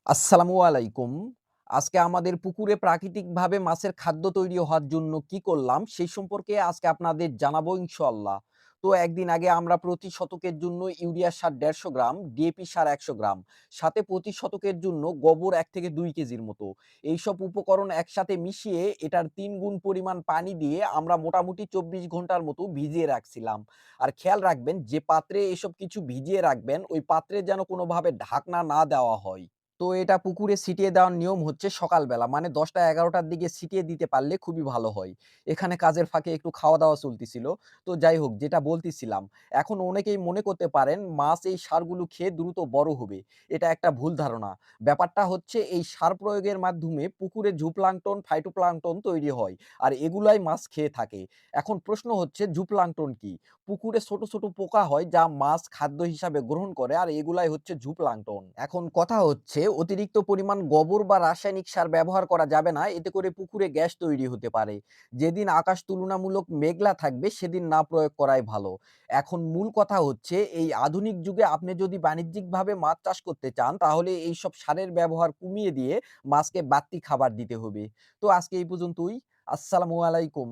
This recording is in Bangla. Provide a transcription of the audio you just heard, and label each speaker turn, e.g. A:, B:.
A: আসসালামু আলাইকুম। আজকে আমাদের পুকুরে প্রাকৃতিকভাবে মাছের খাদ্য তৈরি হওয়ার জন্য কি করলাম, সেই সম্পর্কে আজকে আপনাদের জানাবো ইনশাআল্লাহ। তো একদিন আগে আমরা প্রতি শতকের জন্য ইউরিয়া সার ১৫০ গ্রাম, ডিএপি সার ১০০ গ্রাম, সাথে প্রতি শতকের জন্য গোবর ১ থেকে ২ কেজির মতো। এইসব উপকরণ একসাথে মিশিয়ে এটার ৩ গুণ পরিমাণ পানি দিয়ে আমরা মোটামুটি ২৪ ঘন্টার মতো ভিজিয়ে রাখছিলাম। আর খেয়াল রাখবেন যে পাত্রে এসব কিছু ভিজিয়ে রাখবেন, ওই পাত্রে যেন কোনোভাবে ঢাকনা না দেওয়া হয়। তো এটা পুকুরে ছিটিয়ে দেওয়ার নিয়ম হচ্ছে সকালবেলা মানে ১০টা-১১টার দিকে ছিটিয়ে দিতে পারলে খুবই ভালো হয়। এখানে কাজের ফাঁকে একটু খাওয়া-দাওয়া চলতেছিল। তো যাই হোক যেটা বলতেছিলাম, এখন অনেকেই মনে করতে পারেন মাছ এই সারগুলো খেয়ে দ্রুত বড় হবে। এটা একটা ভুল ধারণা। ব্যাপারটা হচ্ছে এই সার প্রয়োগের মাধ্যমে পুকুরে জুপ্লাঙ্কটন, ফাইটোপ্লাঙ্কটন তৈরি হয়। আর এগুলাই মাছ খেয়ে থাকে। এখন প্রশ্ন হচ্ছে জুপ্লাঙ্কটন কি? পুকুরে ছোট, ছোট পোকা হয় যা মাছ খাদ্য হিসাবে গ্রহণ করে আর এগুলাই হচ্ছে জুপ্লাঙ্কটন। এখন কথা হচ্ছে অতিরিক্ত পরিমাণ গোবর বা রাসায়নিক সার ব্যবহার করা যাবে না। এতে করে পুকুরে গ্যাস তৈরি হতে পারে। যেদিন আকাশ তুলনামূলক মেঘলা থাকবে সেদিন না প্রয়োগ করাই ভালো। এখন মূল কথা হচ্ছে এই আধুনিক যুগে আপনি যদি বাণিজ্যিকভাবে মাছ চাষ করতে চান তাহলে এইসব সারের ব্যবহার কমিয়ে দিয়ে মাছকে বাড়তি খাবার দিতে হবে। তো আজকে এই পর্যন্তই। আসসালামু আলাইকুম।